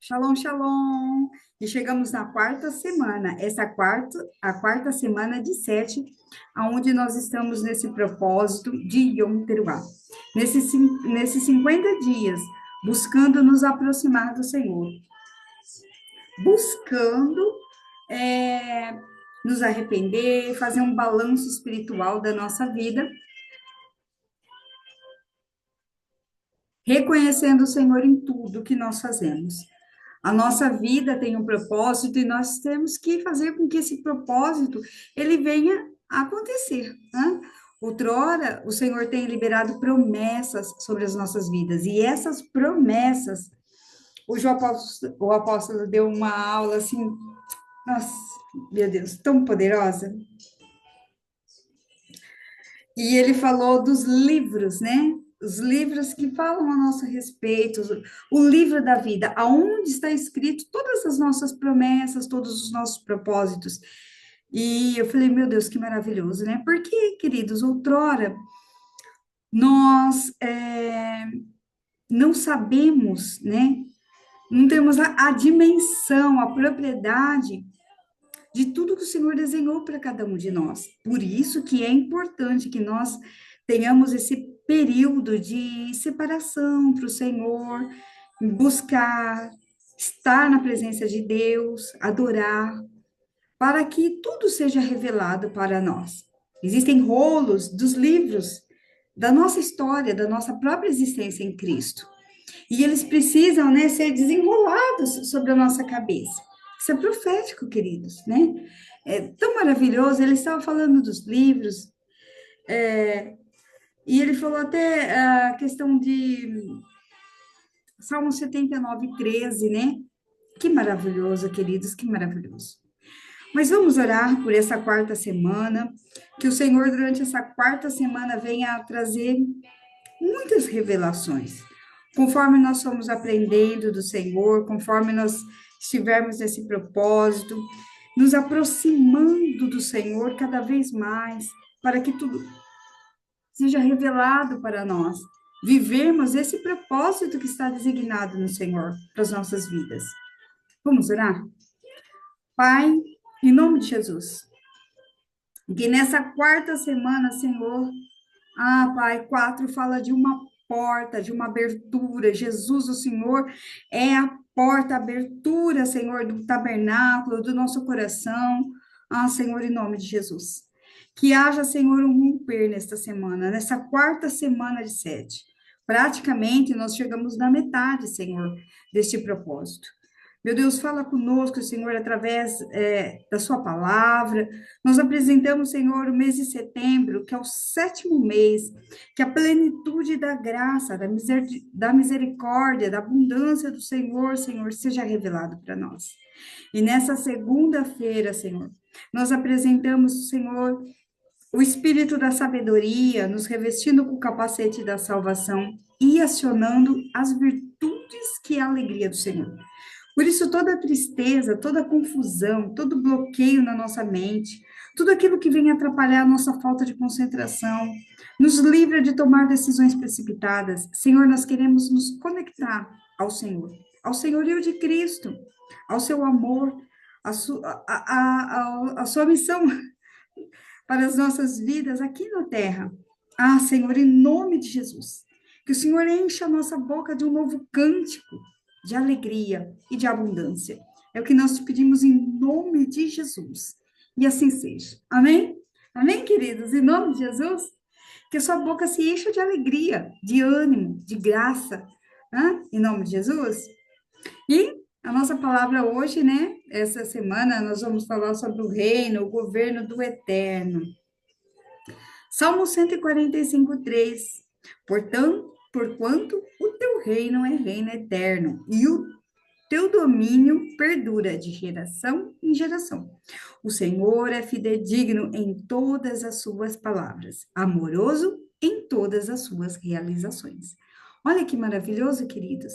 Shalom, shalom. E chegamos na quarta semana, a quarta semana de sete, aonde nós estamos nesse propósito de Yom Teruah. Nesses 50 dias, buscando nos aproximar do Senhor, buscando é, nos arrepender, fazer um balanço espiritual da nossa vida, reconhecendo o Senhor em tudo que nós fazemos. A nossa vida tem um propósito e nós temos que fazer com que esse propósito ele venha a acontecer, né? Outrora, o Senhor tem liberado promessas sobre as nossas vidas, e essas promessas, hoje o apóstolo deu uma aula assim, nossa, meu Deus, tão poderosa, e ele falou dos livros, né? Os livros que falam a nosso respeito, o livro da vida, aonde está escrito todas as nossas promessas, todos os nossos propósitos. E eu falei, meu Deus, que maravilhoso, né? Porque, queridos, outrora nós não sabemos, né? Não temos a dimensão, a propriedade de tudo que o Senhor desenhou para cada um de nós. Por isso que é importante que nós tenhamos esse período de separação para o Senhor, buscar estar na presença de Deus, adorar, para que tudo seja revelado para nós. Existem rolos dos livros da nossa história, da nossa própria existência em Cristo. E eles precisam, né, ser desenrolados sobre a nossa cabeça. Isso é profético, queridos, né? É tão maravilhoso. Ele estava falando dos livros, e ele falou até a questão de Salmo 79:13, né? Que maravilhoso, queridos, que maravilhoso. Mas vamos orar por essa quarta semana, que o Senhor, durante essa quarta semana, venha a trazer muitas revelações. Conforme nós fomos aprendendo do Senhor, conforme nós estivermos nesse propósito, nos aproximando do Senhor cada vez mais, para que tudo seja revelado para nós. Vivemos esse propósito que está designado no Senhor para as nossas vidas. Vamos orar? Pai, em nome de Jesus, que nessa quarta semana, Senhor, Pai, 4 fala de uma porta, de uma abertura. Jesus, o Senhor, é a porta, a abertura, Senhor, do tabernáculo, do nosso coração. Senhor, em nome de Jesus. Que haja, Senhor, um romper nesta semana, nessa quarta semana de sete. Praticamente, nós chegamos na metade, Senhor, deste propósito. Meu Deus, fala conosco, Senhor, através da Sua palavra. Nós apresentamos, Senhor, o mês de setembro, que é o sétimo mês, que a plenitude da graça, da misericórdia, da abundância do Senhor, Senhor, seja revelado para nós. E nessa segunda-feira, Senhor, nós apresentamos, Senhor, o espírito da sabedoria, nos revestindo com o capacete da salvação e acionando as virtudes que é a alegria do Senhor. Por isso, toda tristeza, toda confusão, todo bloqueio na nossa mente, tudo aquilo que vem atrapalhar a nossa falta de concentração, nos livra de tomar decisões precipitadas. Senhor, nós queremos nos conectar ao senhorio de Cristo, ao seu amor, a sua missão para as nossas vidas aqui na terra. Senhor, em nome de Jesus, que o Senhor encha a nossa boca de um novo cântico, de alegria e de abundância. É o que nós te pedimos em nome de Jesus. E assim seja. Amém? Amém, queridos? Em nome de Jesus, que a sua boca se encha de alegria, de ânimo, de graça. Em nome de Jesus. E a nossa palavra hoje, né? Essa semana nós vamos falar sobre o reino, o governo do eterno. Salmo 145:3. Porquanto o teu reino é reino eterno, e o teu domínio perdura de geração em geração. O Senhor é fidedigno em todas as suas palavras, amoroso em todas as suas realizações. Olha que maravilhoso, queridos.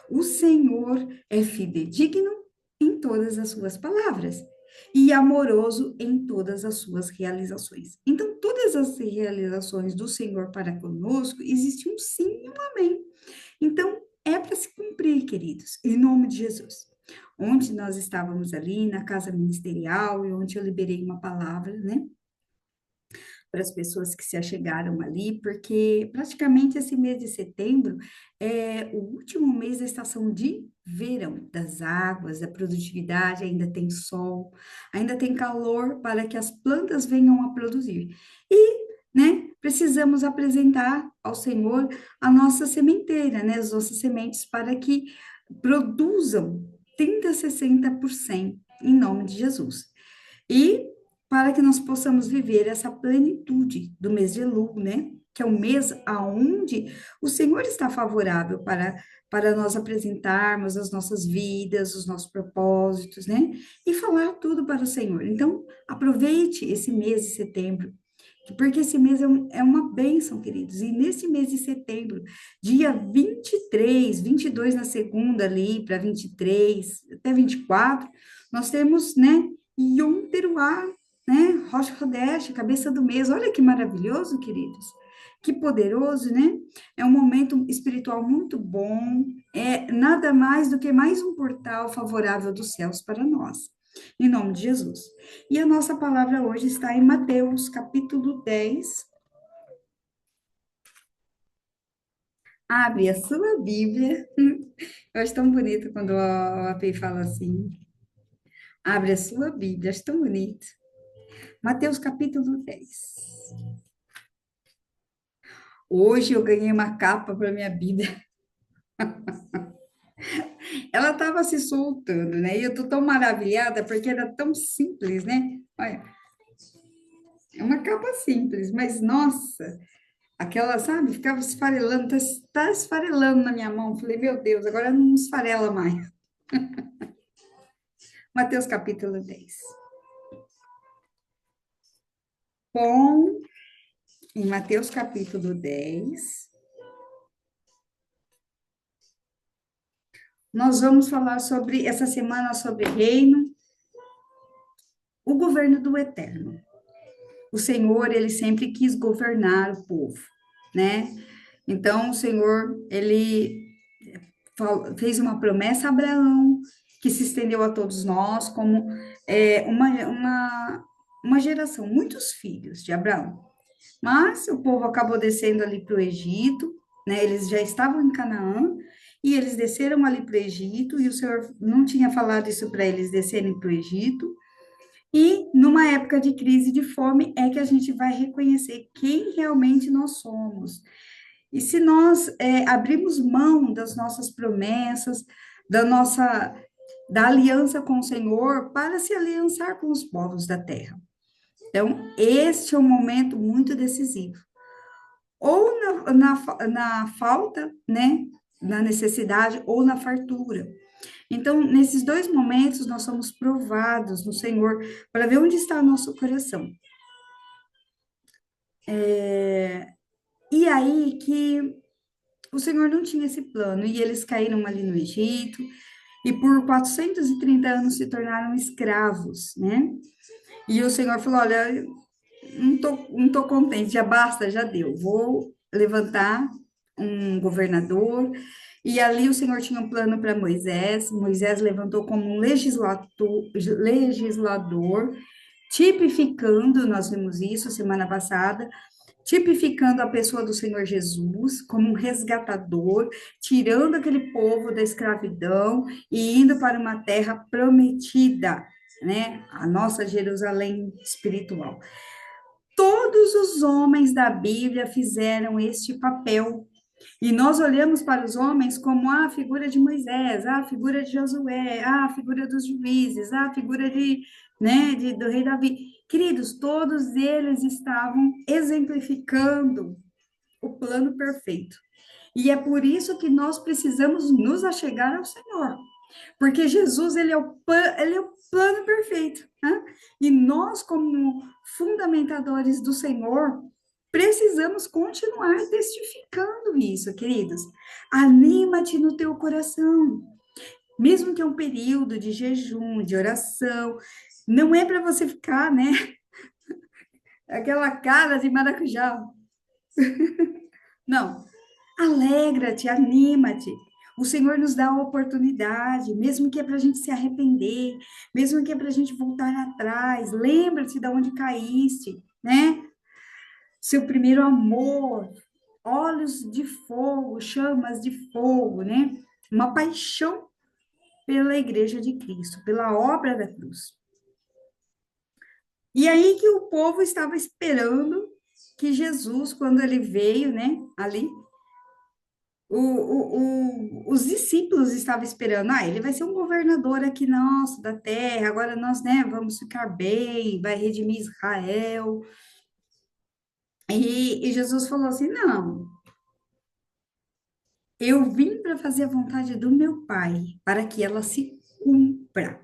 O Senhor é fidedigno em todas as suas palavras e amoroso em todas as suas realizações. Então, todas as realizações do Senhor para conosco, existe um sim e um amém. Então, é para se cumprir cumprir, queridos, em nome de Jesus. Ontem nós estávamos ali na casa ministerial e onde eu liberei uma palavra, né, para as pessoas que se achegaram ali, porque praticamente esse mês de setembro é o último mês da estação de verão, das águas, da produtividade, ainda tem sol, ainda tem calor para que as plantas venham a produzir. E, né, precisamos apresentar ao Senhor a nossa sementeira, né, as nossas sementes para que produzam 30, 60% em nome de Jesus. E para que nós possamos viver essa plenitude do mês de Elul, né? Que é o mês aonde o Senhor está favorável para nós apresentarmos as nossas vidas, os nossos propósitos, né? E falar tudo para o Senhor. Então, aproveite esse mês de setembro, porque esse mês é uma bênção, queridos. E nesse mês de setembro, dia 23, 22 na segunda ali, para 23, até 24, nós temos, né, Yom Teruah, né, Rosh Chodesh, cabeça do mês. Olha que maravilhoso, queridos. Que poderoso, né? É um momento espiritual muito bom. É nada mais do que mais um portal favorável dos céus para nós. Em nome de Jesus. E a nossa palavra hoje está em Mateus, capítulo 10. Abre a sua Bíblia. Eu acho tão bonito quando a AP fala assim. Abre a sua Bíblia, acho tão bonito. Mateus, capítulo 10. Hoje eu ganhei uma capa para minha Bíblia. Ela estava se soltando, né? E eu tô tão maravilhada porque era tão simples, né? Olha, é uma capa simples, mas nossa, aquela, sabe, ficava esfarelando, tá esfarelando na minha mão. Falei, meu Deus, agora não esfarela mais. Mateus capítulo 10. Bom, em Mateus capítulo 10, nós vamos falar sobre, essa semana, sobre reino, o governo do eterno. O Senhor, ele sempre quis governar o povo, né? Então, o Senhor, ele fez uma promessa a Abraão, que se estendeu a todos nós, como uma geração, muitos filhos de Abraão. Mas o povo acabou descendo ali para o Egito, né? Eles já estavam em Canaã, e eles desceram ali para o Egito, e o Senhor não tinha falado isso para eles descerem para o Egito. E numa época de crise de fome é que a gente vai reconhecer quem realmente nós somos. E se nós abrirmos mão das nossas promessas, da aliança com o Senhor, para se aliançar com os povos da terra. Então, este é um momento muito decisivo. Ou na falta, né? Na necessidade ou na fartura. Então, nesses dois momentos, nós somos provados no Senhor para ver onde está o nosso coração. E aí que o Senhor não tinha esse plano, e eles caíram ali no Egito, e por 430 anos se tornaram escravos, né? E o Senhor falou: olha, não tô contente, já basta, já deu, vou levantar um governador. E ali o Senhor tinha um plano para Moisés. Moisés levantou como um legislador, tipificando, nós vimos isso semana passada, tipificando a pessoa do Senhor Jesus como um resgatador, tirando aquele povo da escravidão e indo para uma terra prometida, né? A nossa Jerusalém espiritual. Todos os homens da Bíblia fizeram este papel. E nós olhamos para os homens como a figura de Moisés, a figura de Josué, a figura dos juízes, a figura do rei Davi. Queridos, todos eles estavam exemplificando o plano perfeito. E é por isso que nós precisamos nos achegar ao Senhor. Porque Jesus, ele é o plano perfeito. Né? E nós, como fundamentadores do Senhor, precisamos continuar testificando isso, queridos. Anima-te no teu coração. Mesmo que é um período de jejum, de oração, não é para você ficar, né? Aquela cara de maracujá. Não. Alegra-te, anima-te. O Senhor nos dá a oportunidade, mesmo que é para a gente se arrepender, mesmo que é para a gente voltar atrás. Lembra-te de onde caíste, né? Seu primeiro amor, olhos de fogo, chamas de fogo, né? Uma paixão pela igreja de Cristo, pela obra da cruz. E aí que o povo estava esperando que Jesus, quando ele veio, né, ali, os discípulos estavam esperando, ele vai ser um governador aqui nosso, da terra, agora nós, né, vamos ficar bem, vai redimir Israel. E Jesus falou assim, não, eu vim para fazer a vontade do meu Pai, para que ela se cumpra.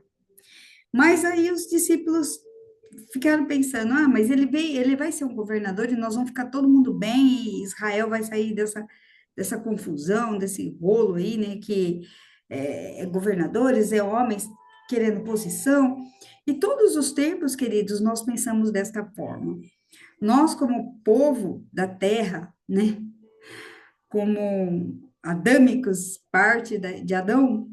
Mas aí os discípulos ficaram pensando, mas ele vai ser um governador e nós vamos ficar todo mundo bem e Israel vai sair dessa confusão, desse rolo aí, né, que governadores, homens querendo posição. E todos os tempos, queridos, nós pensamos desta forma. Nós, como povo da terra, né, como adâmicos, parte de Adão,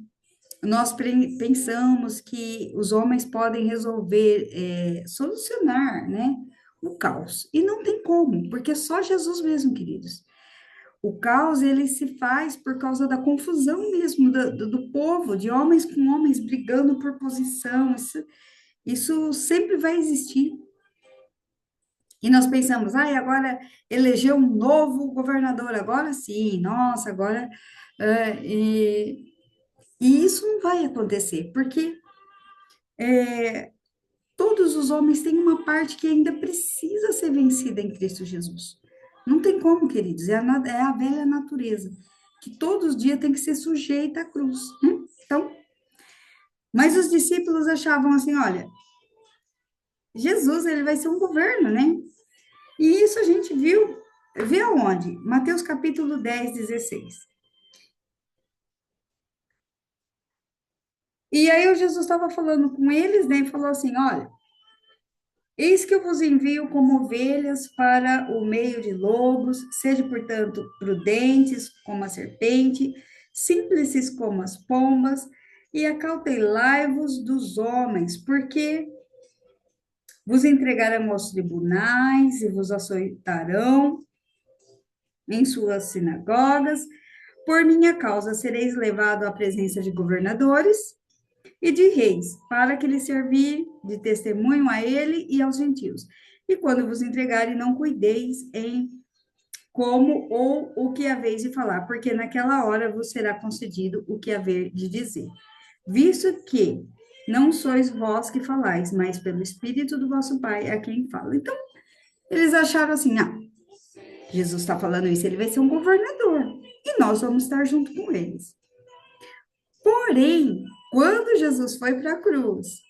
nós pensamos que os homens podem resolver, solucionar, né, o caos. E não tem como, porque é só Jesus mesmo, queridos. O caos, ele se faz por causa da confusão mesmo do povo, de homens com homens brigando por posição. Isso sempre vai existir. E nós pensamos, agora elegeu um novo governador, agora sim, nossa, agora. é, e, e isso não vai acontecer, porque todos os homens têm uma parte que ainda precisa ser vencida em Cristo Jesus. Não tem como, queridos, é a velha natureza, que todos os dias tem que ser sujeita à cruz, né? Então, mas os discípulos achavam assim, olha, Jesus, ele vai ser um governo, né? E isso a gente vê aonde? Mateus capítulo 10, 16. E aí o Jesus estava falando com eles, né, e falou assim, olha, eis que eu vos envio como ovelhas para o meio de lobos, sede, portanto, prudentes como a serpente, simples como as pombas, e acautelai-vos dos homens, porque vos entregarão aos tribunais e vos açoitarão em suas sinagogas. Por minha causa sereis levado à presença de governadores e de reis, para que lhe servir de testemunho a ele e aos gentios. E quando vos entregarem, não cuideis em como ou o que haveis de falar, porque naquela hora vos será concedido o que haver de dizer. Visto que não sois vós que falais, mas pelo Espírito do vosso Pai a quem fala. Então, eles acharam assim, Jesus está falando isso, ele vai ser um governador, e nós vamos estar junto com eles. Porém, quando Jesus foi para a cruz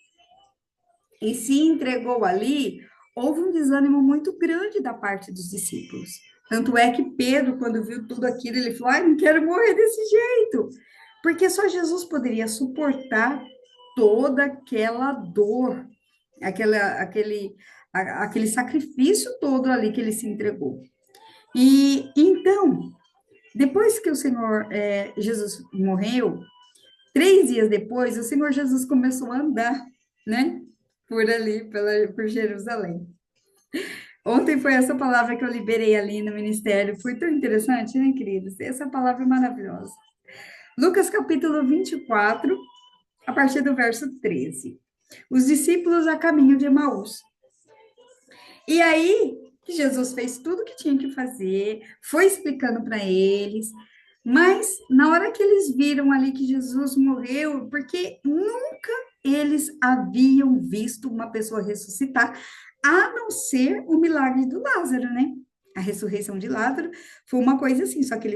e se entregou ali, houve um desânimo muito grande da parte dos discípulos. Tanto é que Pedro, quando viu tudo aquilo, ele falou: não quero morrer desse jeito. Porque só Jesus poderia suportar toda aquela dor, aquele sacrifício todo ali que ele se entregou. E então, depois que o Senhor Jesus morreu, 3 dias depois, o Senhor Jesus começou a andar, né? Por ali, por Jerusalém. Ontem foi essa palavra que eu liberei ali no ministério. Foi tão interessante, né, queridos? Essa palavra é maravilhosa. Lucas capítulo 24, a partir do verso 13. Os discípulos a caminho de Emaús. E aí, Jesus fez tudo o que tinha que fazer, foi explicando para eles, mas na hora que eles viram ali que Jesus morreu, porque nunca eles haviam visto uma pessoa ressuscitar, a não ser o milagre do Lázaro, né? A ressurreição de Lázaro foi uma coisa assim, só que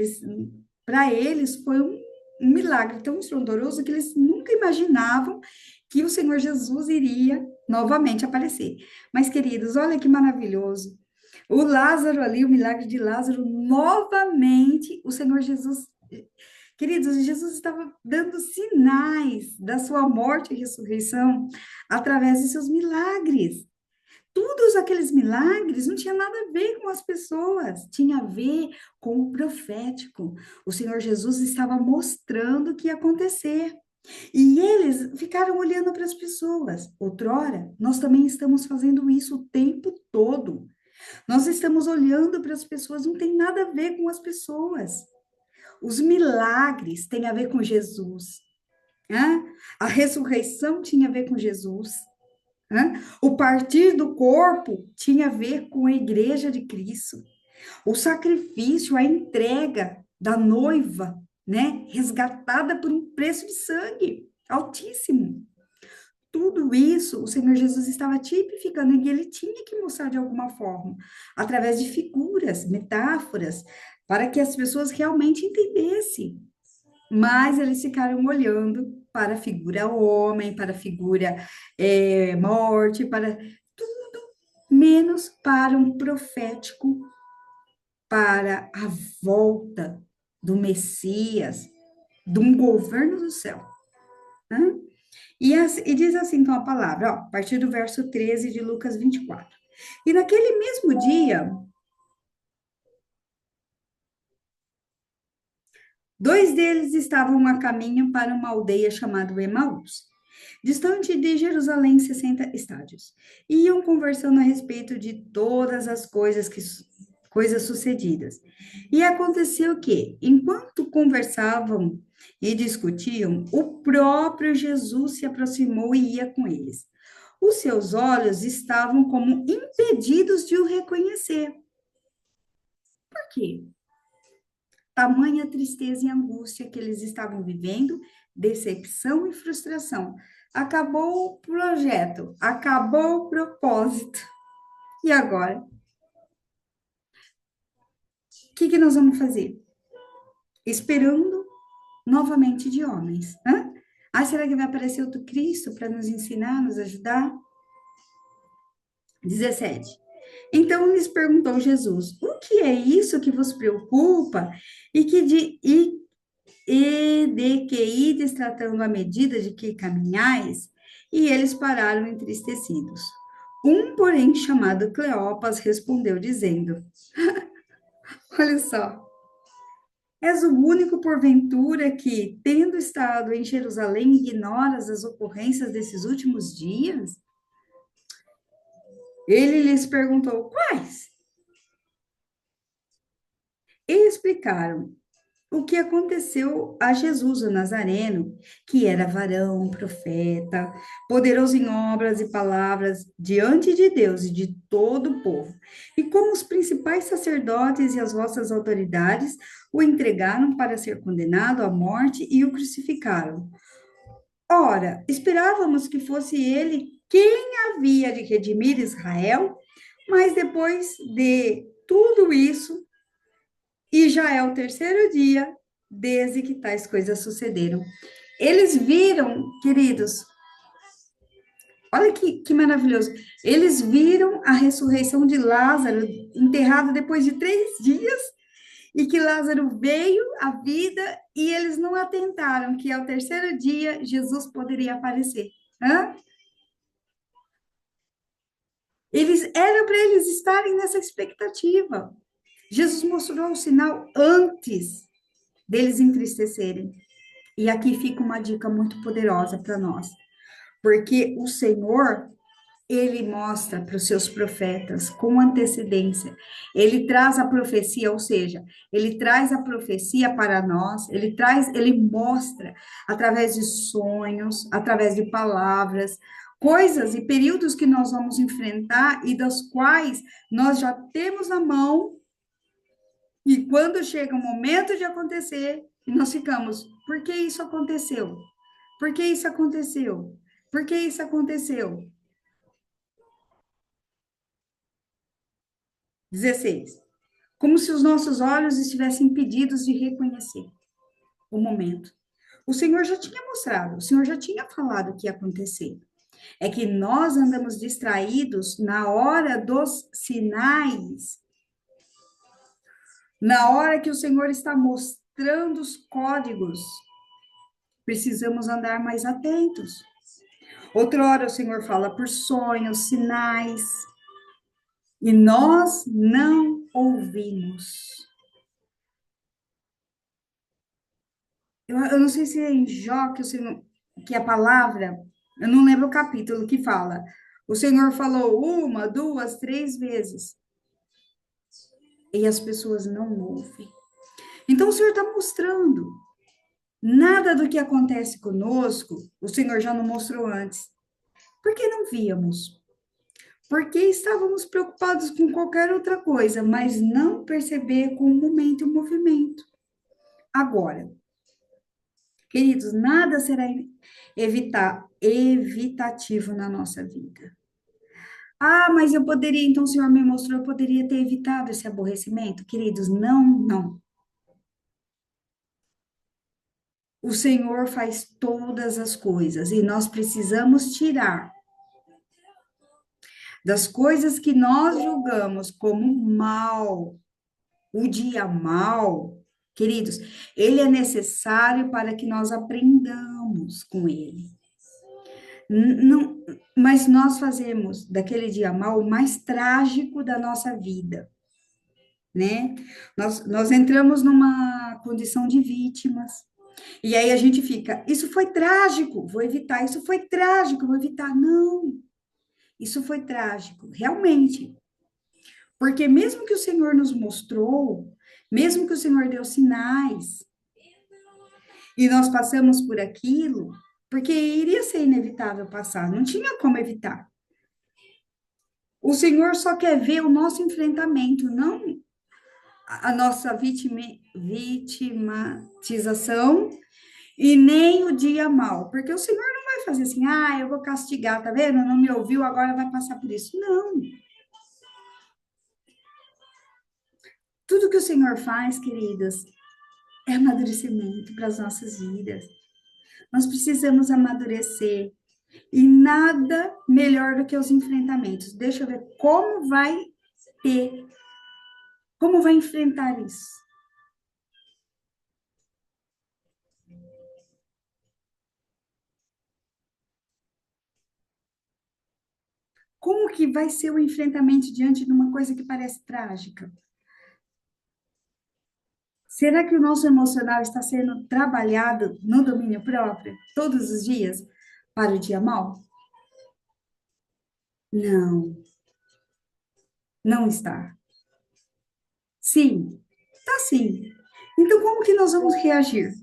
para eles, foi um milagre tão estrondoso que eles nunca imaginavam que o Senhor Jesus iria novamente aparecer. Mas, queridos, olha que maravilhoso. O Lázaro ali, o milagre de Lázaro, novamente, o Senhor Jesus. Queridos, Jesus estava dando sinais da sua morte e ressurreição através de seus milagres. Todos aqueles milagres não tinha nada a ver com as pessoas, tinha a ver com o profético. O Senhor Jesus estava mostrando o que ia acontecer. E eles ficaram olhando para as pessoas. Outrora, nós também estamos fazendo isso o tempo todo. Nós estamos olhando para as pessoas, não tem nada a ver com as pessoas. Os milagres têm a ver com Jesus. Né? A ressurreição tinha a ver com Jesus. Né? O partir do corpo tinha a ver com a igreja de Cristo. O sacrifício, a entrega da noiva, né? Resgatada por um preço de sangue altíssimo. Tudo isso o Senhor Jesus estava tipificando e ele tinha que mostrar de alguma forma, através de figuras, metáforas, para que as pessoas realmente entendessem. Mas eles ficaram olhando para a figura homem, para a figura morte, para menos para um profético, para a volta do Messias, de um governo do céu. Né? E diz assim, então, a palavra, ó, a partir do verso 13 de Lucas 24. E naquele mesmo dia, dois deles estavam a caminho para uma aldeia chamada Emaús, distante de Jerusalém 60 estádios. E iam conversando a respeito de todas as coisas sucedidas. E aconteceu que, enquanto conversavam e discutiam, o próprio Jesus se aproximou e ia com eles. Os seus olhos estavam como impedidos de o reconhecer. Por quê? Tamanha tristeza e angústia que eles estavam vivendo, decepção e frustração. Acabou o projeto, acabou o propósito. E agora? O que nós vamos fazer? Esperando novamente de homens. Hã? Ah, será que vai aparecer outro Cristo para nos ensinar, nos ajudar? 17. Então lhes perguntou Jesus: o que é isso que vos preocupa e de que ides tratando à medida de que caminhais? E eles pararam entristecidos. Um, porém, chamado Cleopas, respondeu, dizendo: olha só, és o único, porventura, que, tendo estado em Jerusalém, ignoras as ocorrências desses últimos dias? Ele lhes perguntou: quais? E explicaram o que aconteceu a Jesus, o Nazareno, que era varão, profeta, poderoso em obras e palavras diante de Deus e de todo o povo. E como os principais sacerdotes e as vossas autoridades o entregaram para ser condenado à morte e o crucificaram. Ora, esperávamos que fosse ele quem havia de redimir Israel, mas depois de tudo isso, e já é o terceiro dia desde que tais coisas sucederam. Eles viram, queridos, olha que maravilhoso. Eles viram a ressurreição de Lázaro, enterrado depois de 3 dias, e que Lázaro veio à vida, e eles não atentaram que ao terceiro dia Jesus poderia aparecer. Hã? Era para eles estarem nessa expectativa. Jesus mostrou o sinal antes deles entristecerem. E aqui fica uma dica muito poderosa para nós, porque o Senhor, ele mostra para os seus profetas com antecedência, ele traz a profecia, ou seja, ele traz a profecia para nós, ele mostra através de sonhos, através de palavras, coisas e períodos que nós vamos enfrentar e das quais nós já temos na mão, e quando chega o momento de acontecer, nós ficamos, por que isso aconteceu? Por que isso aconteceu? Por que isso aconteceu? 16. Como se os nossos olhos estivessem impedidos de reconhecer o momento. O Senhor já tinha mostrado, o Senhor já tinha falado o que ia acontecer. É que nós andamos distraídos na hora dos sinais, na hora que o Senhor está mostrando os códigos. Precisamos andar mais atentos. Outra hora o Senhor fala por sonhos, sinais. e nós não ouvimos. Eu não sei se é em Jó que, que a palavra, eu não lembro o capítulo que fala. O Senhor falou uma, duas, três vezes, e as pessoas não ouvem. Então, o Senhor está mostrando. Nada do que acontece conosco, o Senhor já não mostrou antes. Por que não víamos? Porque estávamos preocupados com qualquer outra coisa, mas não perceber com o momento e o movimento. Agora, queridos, nada será evitativo na nossa vida. Ah, mas eu poderia, então o Senhor me mostrou, eu poderia ter evitado esse aborrecimento. Queridos, não, não. O Senhor faz todas as coisas e nós precisamos tirar das coisas que nós julgamos como mal, o dia mal, queridos, ele é necessário para que nós aprendamos com ele. Não, mas nós fazemos daquele dia mal o mais trágico da nossa vida, né? Nós entramos numa condição de vítimas, e aí a gente fica, isso foi trágico, vou evitar, isso foi trágico, vou evitar. Não, isso foi trágico, realmente. Porque mesmo que o Senhor nos mostrou, mesmo que o Senhor deu sinais, e nós passamos por aquilo, porque iria ser inevitável passar, não tinha como evitar. O Senhor só quer ver o nosso enfrentamento, não a nossa vitimatização e nem o dia mal, porque o Senhor não vai fazer assim, ah, eu vou castigar, tá vendo? Não me ouviu, agora vai passar por isso. Não. Tudo que o Senhor faz, queridas, é amadurecimento para as nossas vidas. Nós precisamos amadurecer. E nada melhor do que os enfrentamentos. Deixa eu ver como vai ter, como vai enfrentar isso. Como que vai ser o enfrentamento diante de uma coisa que parece trágica? Será que o nosso emocional está sendo trabalhado no domínio próprio todos os dias para o dia mal? Não, não está. Sim, está sim. Então, como que nós vamos reagir?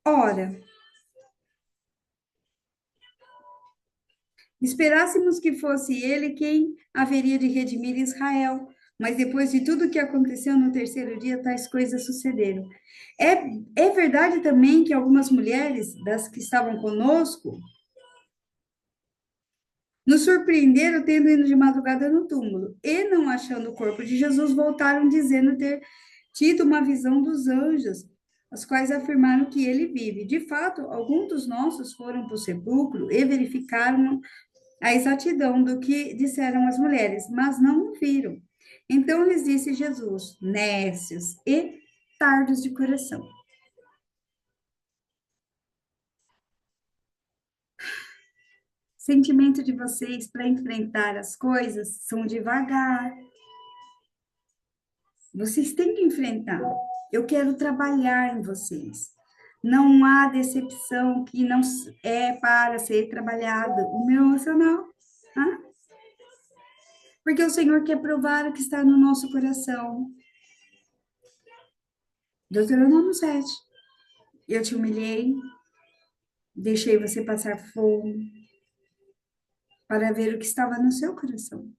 Ora, esperássemos que fosse ele quem haveria de redimir Israel, mas depois de tudo o que aconteceu no terceiro dia, tais coisas sucederam. É verdade também que algumas mulheres das que estavam conosco nos surpreenderam tendo ido de madrugada no túmulo e, não achando o corpo de Jesus, voltaram dizendo ter tido uma visão dos anjos, os quais afirmaram que ele vive. De fato, alguns dos nossos foram para o sepulcro e verificaram a exatidão do que disseram as mulheres, mas não o viram. Então lhes disse Jesus, nécios e tardos de coração. Sentimento de vocês para enfrentar as coisas são devagar. Vocês têm que enfrentar. Eu quero trabalhar em vocês. Não há decepção que não é para ser trabalhada. O meu emocional. Tá? Porque o Senhor quer provar o que está no nosso coração. Deuteronômio 7. Eu te humilhei, deixei você passar fome para ver o que estava no seu coração.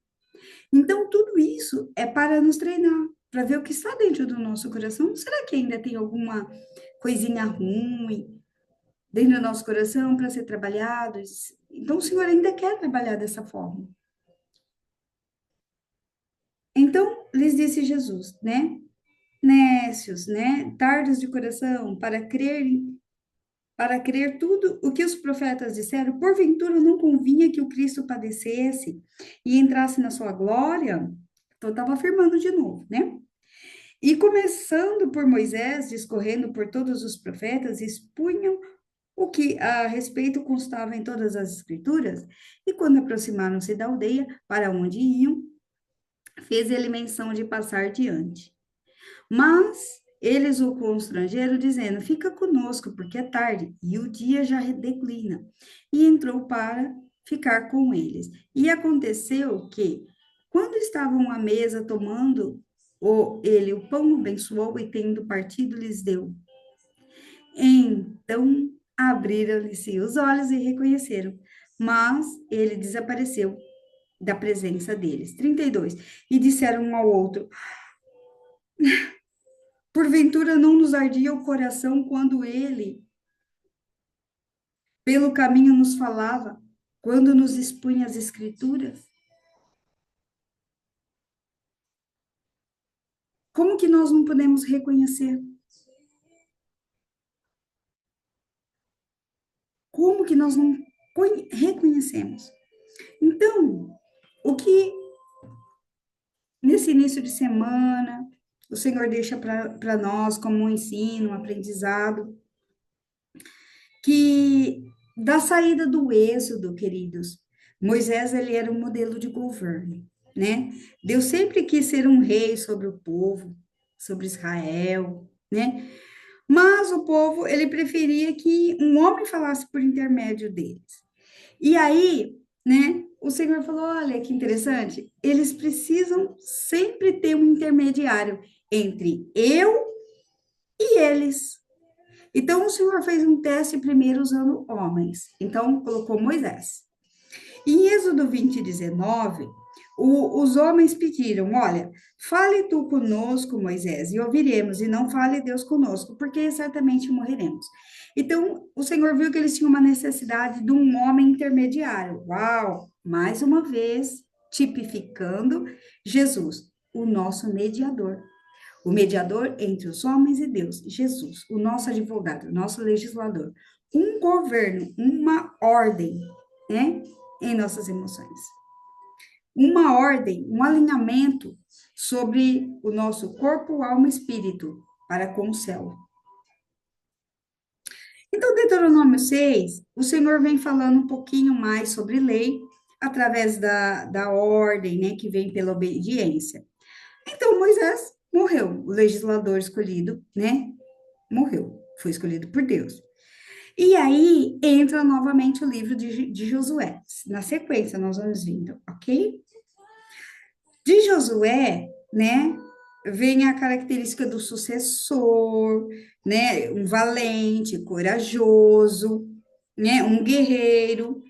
Então, tudo isso é para nos treinar, para ver o que está dentro do nosso coração. Será que ainda tem alguma coisinha ruim dentro do nosso coração para ser trabalhado? Então, o Senhor ainda quer trabalhar dessa forma. Então, lhes disse Jesus, né? Nécios, né? Tardos de coração, para crer tudo o que os profetas disseram, porventura não convinha que o Cristo padecesse e entrasse na sua glória? Então, estava afirmando de novo, né? E começando por Moisés, discorrendo por todos os profetas, expunham o que a respeito constava em todas as escrituras, e quando aproximaram-se da aldeia para onde iam, fez ele menção de passar diante. Mas eles o constrangeram, dizendo: Fica conosco, porque é tarde, e o dia já declina. E entrou para ficar com eles. E aconteceu que, quando estavam à mesa tomando, ele o pão abençoou e, tendo partido, lhes deu. Então abriram-lhe-se os olhos e reconheceram, mas ele desapareceu da presença deles. 32. E disseram um ao outro: Porventura não nos ardia o coração quando ele, pelo caminho, nos falava, quando nos expunha as escrituras? Como que nós não podemos reconhecer? Como que nós não reconhecemos? Então, o que nesse início de semana o Senhor deixa para nós como um ensino, um aprendizado, que da saída do êxodo, queridos, Moisés ele era um modelo de governo, né? Deus sempre quis ser um rei sobre o povo, sobre Israel, né? Mas o povo ele preferia que um homem falasse por intermédio deles. E aí, né? O Senhor falou: olha que interessante, eles precisam sempre ter um intermediário entre eu e eles. Então, o Senhor fez um teste primeiro usando homens. Então, colocou Moisés. Em Êxodo 20, 19, os homens pediram: Olha, fale tu conosco, Moisés, e ouviremos, e não fale Deus conosco, porque certamente morreremos. Então, o Senhor viu que eles tinham uma necessidade de um homem intermediário. Uau! Mais uma vez, tipificando Jesus, o nosso mediador. O mediador entre os homens e Deus, Jesus, o nosso advogado, o nosso legislador. Um governo, uma ordem, né? Em nossas emoções. Uma ordem, um alinhamento sobre o nosso corpo, alma e espírito para com o céu. Então, Deuteronômio 6, o Senhor vem falando um pouquinho mais sobre lei, através da ordem, né, que vem pela obediência. Então, Moisés morreu, o legislador escolhido, né, morreu, foi escolhido por Deus. E aí entra novamente o livro de Josué. Na sequência, nós vamos vindo, ok? De Josué, né, vem a característica do sucessor, né, um valente, corajoso, né, um guerreiro.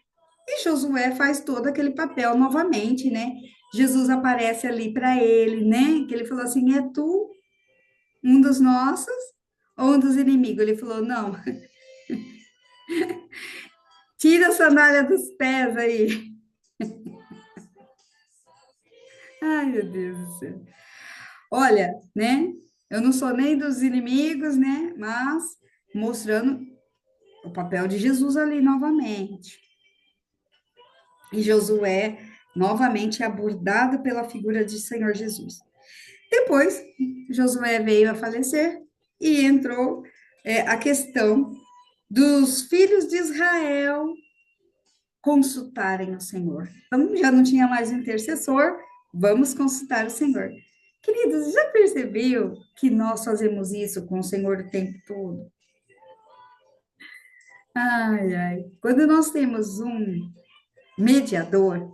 E Josué faz todo aquele papel novamente, né? Jesus aparece ali para ele, né? Que ele falou assim: é tu um dos nossos ou um dos inimigos? Ele falou: não, tira a sandália dos pés aí. Ai, meu Deus do céu. Olha, né? Eu não sou nem dos inimigos, né? Mas mostrando o papel de Jesus ali novamente. E Josué novamente é abordado pela figura de Senhor Jesus. Depois, Josué veio a falecer e entrou a questão dos filhos de Israel consultarem o Senhor. Então, já não tinha mais intercessor, vamos consultar o Senhor. Queridos, já percebeu que nós fazemos isso com o Senhor o tempo todo? Ai, ai. Quando nós temos um mediador,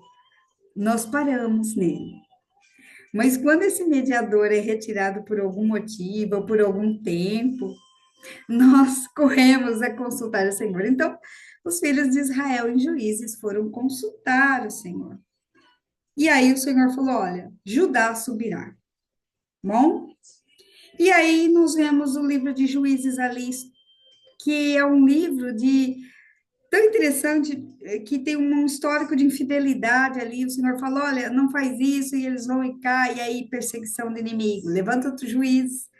nós paramos nele. Mas quando esse mediador é retirado por algum motivo ou por algum tempo, nós corremos a consultar o Senhor. Então, os filhos de Israel em Juízes foram consultar o Senhor. E aí o Senhor falou: olha, Judá subirá. Bom? E aí nós vemos o livro de Juízes ali, que é um livro de tão interessante, que tem um histórico de infidelidade ali. O Senhor falou: olha, não faz isso, e eles vão e caem, e aí perseguição do inimigo. Levanta o juiz,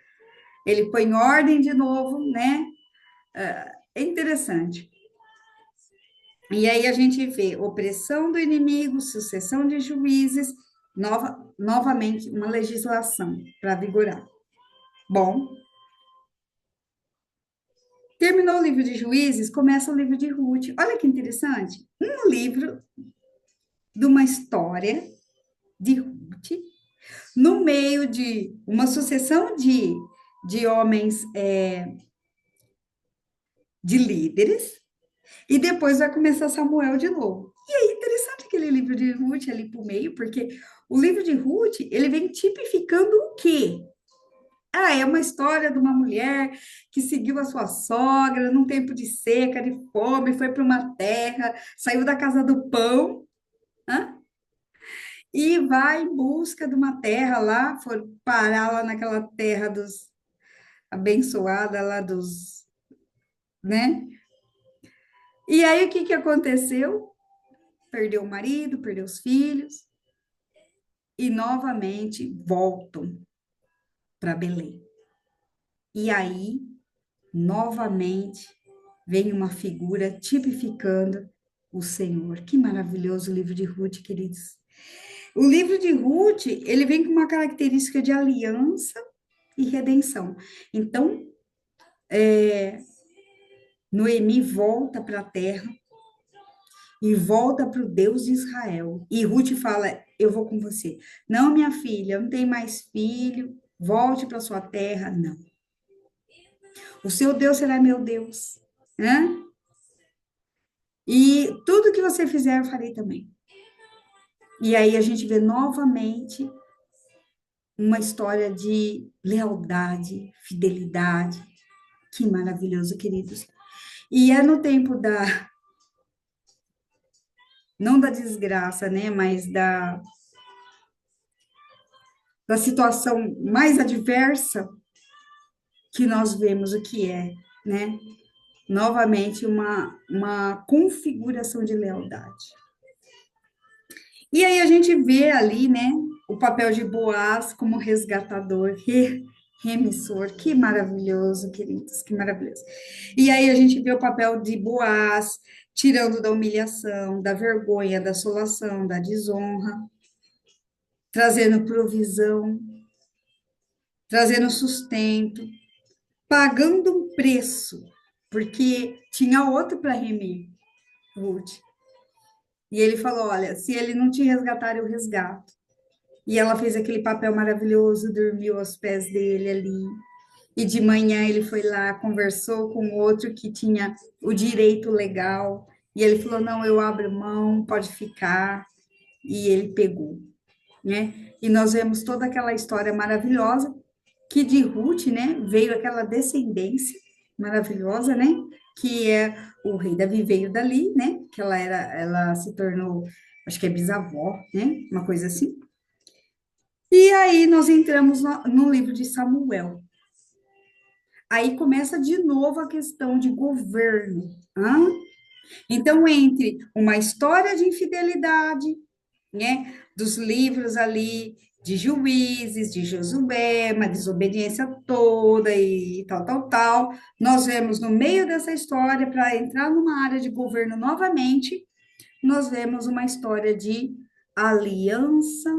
ele põe em ordem de novo, né? É interessante. E aí a gente vê opressão do inimigo, sucessão de juízes, novamente uma legislação para vigorar. Bom, Terminou o livro de Juízes, começa o livro de Ruth. Olha que interessante. Um livro de uma história de Ruth, no meio de uma sucessão de homens, de líderes, e depois vai começar Samuel de novo. E é interessante aquele livro de Ruth ali por meio, porque o livro de Ruth, ele vem tipificando o quê? Ah, é uma história de uma mulher que seguiu a sua sogra num tempo de seca, de fome, foi para uma terra, saiu da casa do pão, hã? E vai em busca de uma terra lá, for parar lá naquela terra dos abençoada lá dos, né? E aí o que que aconteceu? Perdeu o marido, perdeu os filhos e novamente voltam para Belém. E aí, novamente, vem uma figura tipificando o Senhor. Que maravilhoso o livro de Ruth, queridos. O livro de Ruth, ele vem com uma característica de aliança e redenção. Então, Noemi volta para a terra e volta para o Deus de Israel. E Ruth fala: Eu vou com você. Não, minha filha, eu não tenho mais filho, volte para sua terra. Não. O seu Deus será meu Deus. Né? E tudo que você fizer, eu farei também. E aí a gente vê novamente uma história de lealdade, fidelidade. Que maravilhoso, queridos. E é no tempo não da desgraça, né, mas da situação mais adversa que nós vemos o que é, né? Novamente, uma configuração de lealdade. E aí a gente vê ali, né, o papel de Boaz como resgatador, remissor. Que maravilhoso, queridos, que maravilhoso. E aí a gente vê o papel de Boaz tirando da humilhação, da vergonha, da assolação, da desonra, trazendo provisão, trazendo sustento, pagando um preço, porque tinha outro para remir, Ruth. E ele falou: Olha, se ele não te resgatar, eu resgato. E ela fez aquele papel maravilhoso, dormiu aos pés dele ali. E de manhã ele foi lá, conversou com outro que tinha o direito legal. E ele falou: Não, eu abro mão, pode ficar. E ele pegou, né? E nós vemos toda aquela história maravilhosa que de Ruth, né, veio aquela descendência maravilhosa, né, que é o rei Davi veio dali, né, que ela se tornou, acho que é bisavó, né, uma coisa assim. E aí nós entramos no livro de Samuel. Aí começa de novo a questão de governo. Hã? Então, entre uma história de infidelidade, né, dos livros ali de Juízes, de Josué, uma desobediência toda e tal, tal, tal. Nós vemos no meio dessa história, para entrar numa área de governo novamente, nós vemos uma história de aliança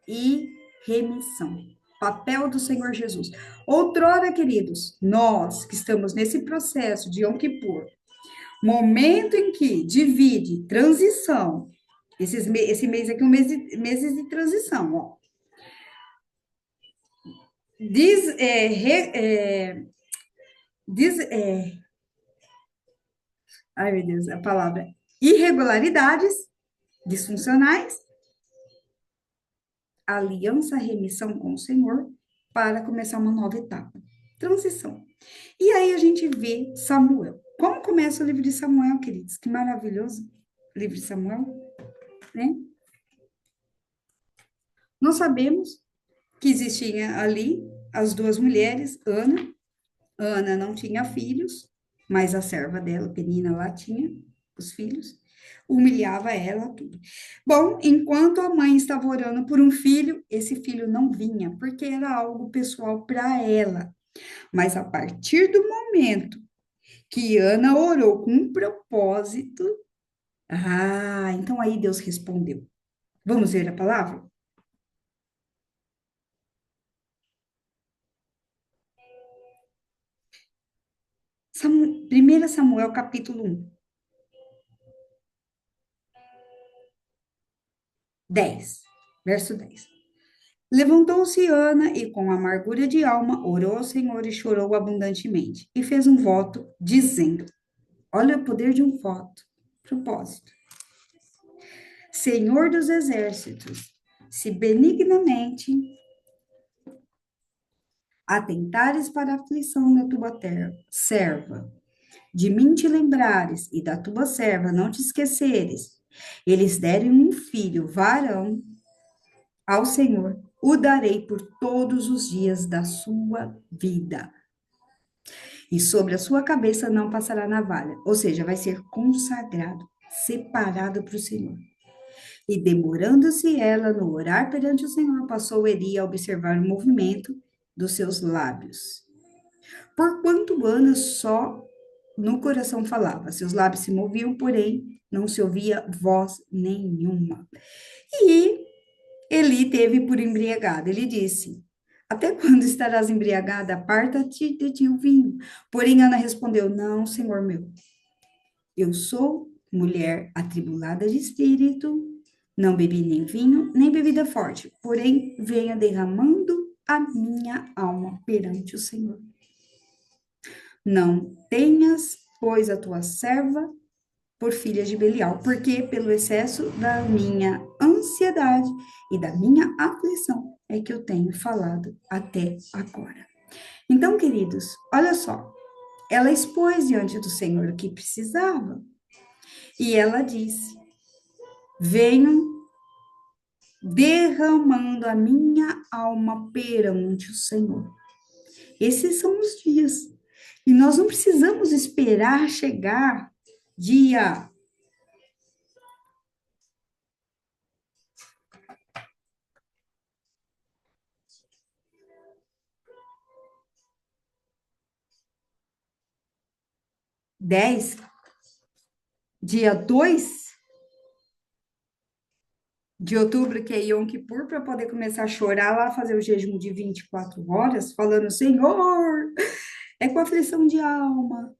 e remissão. Papel do Senhor Jesus. Outrora, queridos, nós que estamos nesse processo de Yom Kippur, momento em que divide transição, esse mês aqui é um mês meses de transição, ó. Diz, diz, ai meu Deus, a palavra, irregularidades disfuncionais, aliança, remissão com o Senhor, para começar uma nova etapa. Transição. E aí a gente vê Samuel. Como começa o livro de Samuel, queridos? Que maravilhoso. Livro de Samuel, né? Nós sabemos que existia ali as duas mulheres, Ana. Ana não tinha filhos, mas a serva dela, Penina, lá tinha os filhos. Humilhava ela, tudo. Bom, enquanto a mãe estava orando por um filho, esse filho não vinha, porque era algo pessoal para ela. Mas a partir do momento que Ana orou com um propósito, então aí Deus respondeu. Vamos ver a palavra? 1 Samuel, capítulo 1, 10, verso 10. Levantou-se Ana e, com amargura de alma, orou ao Senhor e chorou abundantemente. E fez um voto, dizendo: olha o poder de um voto. Propósito. Senhor dos exércitos, se benignamente atentares para a aflição da tua serva, de mim te lembrares e da tua serva não te esqueceres, eles derem um filho, varão, ao Senhor, o darei por todos os dias da sua vida. E sobre a sua cabeça não passará navalha, ou seja, vai ser consagrado, separado para o Senhor. E demorando-se ela no orar perante o Senhor, passou Eli a observar o movimento dos seus lábios. Porquanto Ana só no coração falava, seus lábios se moviam, porém não se ouvia voz nenhuma. E Eli teve por embriagado. Ele disse: até quando estarás embriagada? Aparta-te de ti o vinho. Porém, Ana respondeu: não, Senhor meu. Eu sou mulher atribulada de espírito, não bebi nem vinho, nem bebida forte, porém venha derramando a minha alma perante o Senhor. Não tenhas, pois, a tua serva por filha de Belial, porque pelo excesso da minha ansiedade e da minha aflição é que eu tenho falado até agora. Então, queridos, olha só, ela expôs diante do Senhor o que precisava, e ela disse: venham derramando a minha alma perante o Senhor. Esses são os dias. E nós não precisamos esperar chegar dia 10, dia 2 de outubro, que é Yom Kippur, para poder começar a chorar lá, fazer o jejum de 24 horas, falando: Senhor, é com aflição de alma.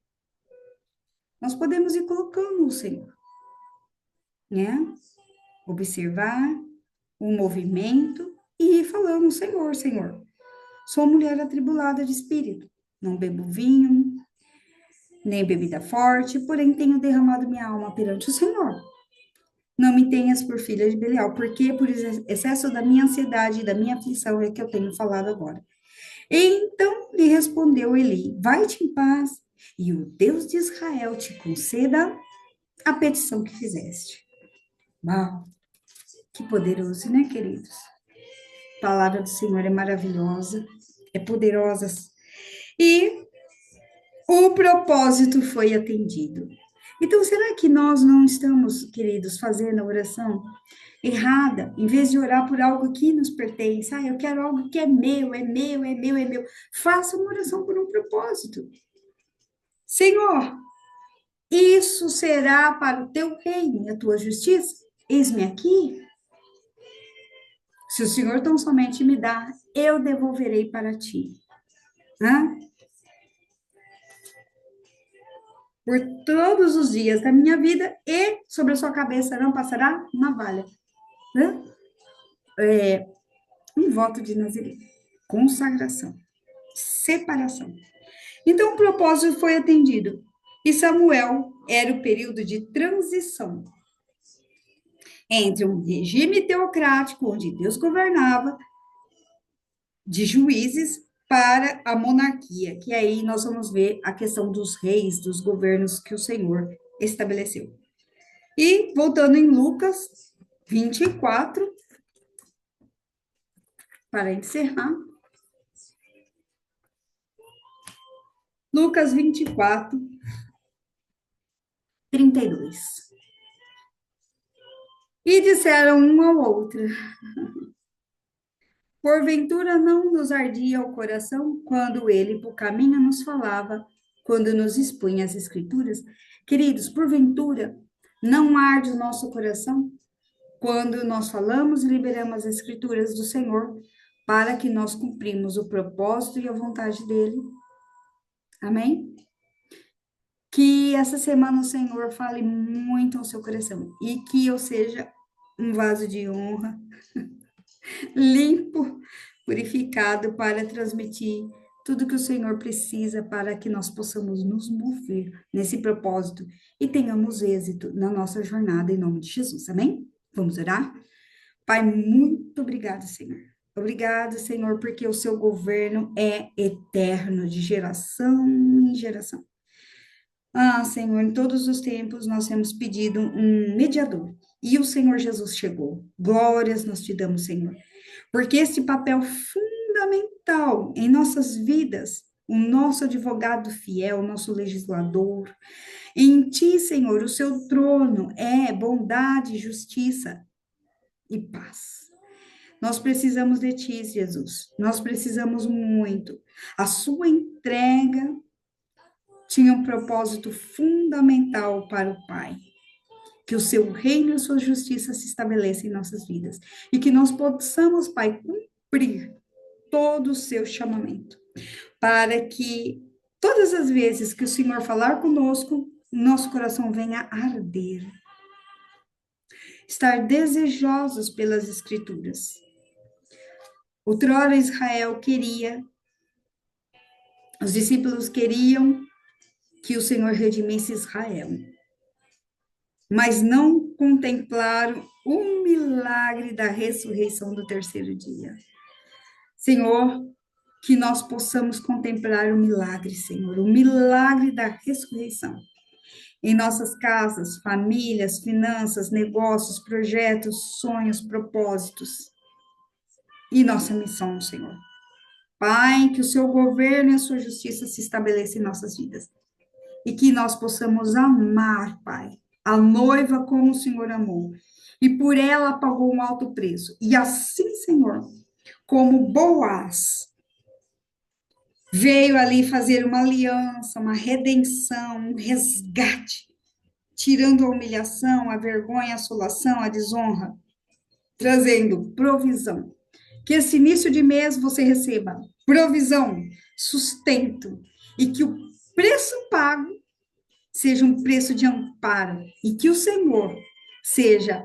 Nós podemos ir colocando o Senhor, né? Observar o movimento e ir falando: Senhor, Senhor, sou mulher atribulada de espírito, não bebo vinho, nem bebida forte, porém tenho derramado minha alma perante o Senhor. Não me tenhas por filha de Belial, porque por excesso da minha ansiedade e da minha aflição é que eu tenho falado agora. Então lhe respondeu Eli: vai-te em paz, e o Deus de Israel te conceda a petição que fizeste. Uau, que poderoso, né, queridos? A palavra do Senhor é maravilhosa, é poderosa, e o propósito foi atendido. Então, será que nós não estamos, queridos, fazendo a oração errada, em vez de orar por algo que nos pertence? Ah, eu quero algo que é meu, é meu, é meu, é meu. Faça uma oração por um propósito. Senhor, isso será para o teu reino e a tua justiça? Eis-me aqui. Se o Senhor tão somente me dá, eu devolverei para ti. Hã? Por todos os dias da minha vida, e sobre a sua cabeça não passará navalha. Hã? Um voto de Nazireu. Consagração. Separação. Então, o propósito foi atendido. E Samuel era o período de transição entre um regime teocrático, onde Deus governava, de juízes, para a monarquia, que aí nós vamos ver a questão dos reis, dos governos que o Senhor estabeleceu. E, voltando em Lucas 24, para encerrar, Lucas 24, 32. E disseram um ao outro: porventura não nos ardia o coração quando ele por caminho nos falava, quando nos expunha as escrituras? Queridos, porventura não arde o nosso coração quando nós falamos e liberamos as escrituras do Senhor para que nós cumprimos o propósito e a vontade dele? Amém? Que essa semana o Senhor fale muito ao seu coração e que eu seja um vaso de honra, limpo, purificado para transmitir tudo que o Senhor precisa para que nós possamos nos mover nesse propósito e tenhamos êxito na nossa jornada em nome de Jesus. Amém? Vamos orar? Pai, muito obrigado, Senhor. Obrigado, Senhor, porque o seu governo é eterno, de geração em geração. Ah, Senhor, em todos os tempos nós temos pedido um mediador. E o Senhor Jesus chegou. Glórias nós te damos, Senhor. Porque esse papel fundamental em nossas vidas, o nosso advogado fiel, o nosso legislador, em ti, Senhor, o seu trono é bondade, justiça e paz. Nós precisamos de ti, Jesus. Nós precisamos muito. A sua entrega tinha um propósito fundamental para o Pai. Que o seu reino e a sua justiça se estabeleçam em nossas vidas. E que nós possamos, Pai, cumprir todo o seu chamamento. Para que todas as vezes que o Senhor falar conosco, nosso coração venha arder. Estar desejosos pelas Escrituras. Outrora Israel queria, os discípulos queriam que o Senhor redimisse Israel, mas não contemplaram o milagre da ressurreição do terceiro dia. Senhor, que nós possamos contemplar o milagre, Senhor, o milagre da ressurreição. Em nossas casas, famílias, finanças, negócios, projetos, sonhos, propósitos. E nossa missão, Senhor. Pai, que o seu governo e a sua justiça se estabeleçam em nossas vidas. E que nós possamos amar, Pai, a noiva como o Senhor amou. E por ela pagou um alto preço. E assim, Senhor, como Boaz veio ali fazer uma aliança, uma redenção, um resgate, tirando a humilhação, a vergonha, a assolação, a desonra, trazendo provisão. Que esse início de mês você receba provisão, sustento, e que o preço pago seja um preço de amparo, e que o Senhor seja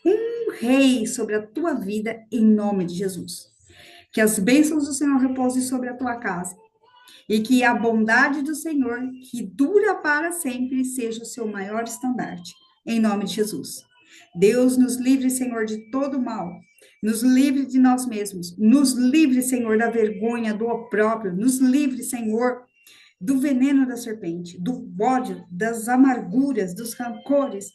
um rei sobre a tua vida, em nome de Jesus. Que as bênçãos do Senhor repousem sobre a tua casa, e que a bondade do Senhor, que dura para sempre, seja o seu maior estandarte, em nome de Jesus. Deus nos livre, Senhor, de todo mal, nos livre de nós mesmos, nos livre, Senhor, da vergonha, do opróbrio, nos livre, Senhor, do veneno da serpente, do ódio, das amarguras, dos rancores,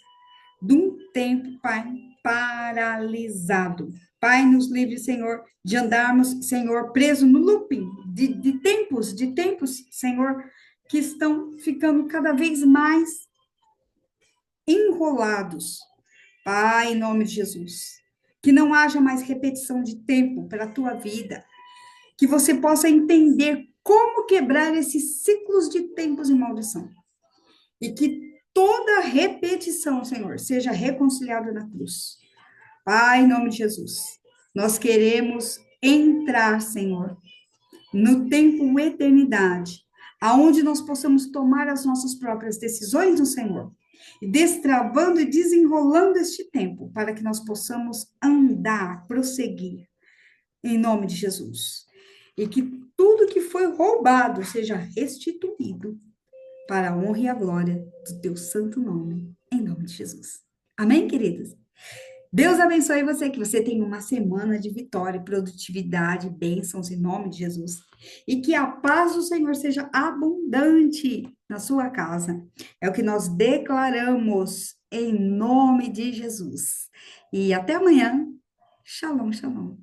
de um tempo, Pai, paralisado. Pai, nos livre, Senhor, de andarmos, Senhor, preso no looping de tempos, Senhor, que estão ficando cada vez mais enrolados. Pai, em nome de Jesus, que não haja mais repetição de tempo para a tua vida, que você possa entender como quebrar esses ciclos de tempos de maldição. E que toda repetição, Senhor, seja reconciliada na cruz. Pai, em nome de Jesus, nós queremos entrar, Senhor, no tempo eternidade, aonde nós possamos tomar as nossas próprias decisões no Senhor, destravando e desenrolando este tempo, para que nós possamos andar, prosseguir, em nome de Jesus. E que tudo que foi roubado seja restituído para a honra e a glória do teu santo nome, em nome de Jesus. Amém, queridos? Deus abençoe você, que você tenha uma semana de vitória, produtividade, bênçãos em nome de Jesus. E que a paz do Senhor seja abundante na sua casa. É o que nós declaramos em nome de Jesus. E até amanhã. Shalom, shalom.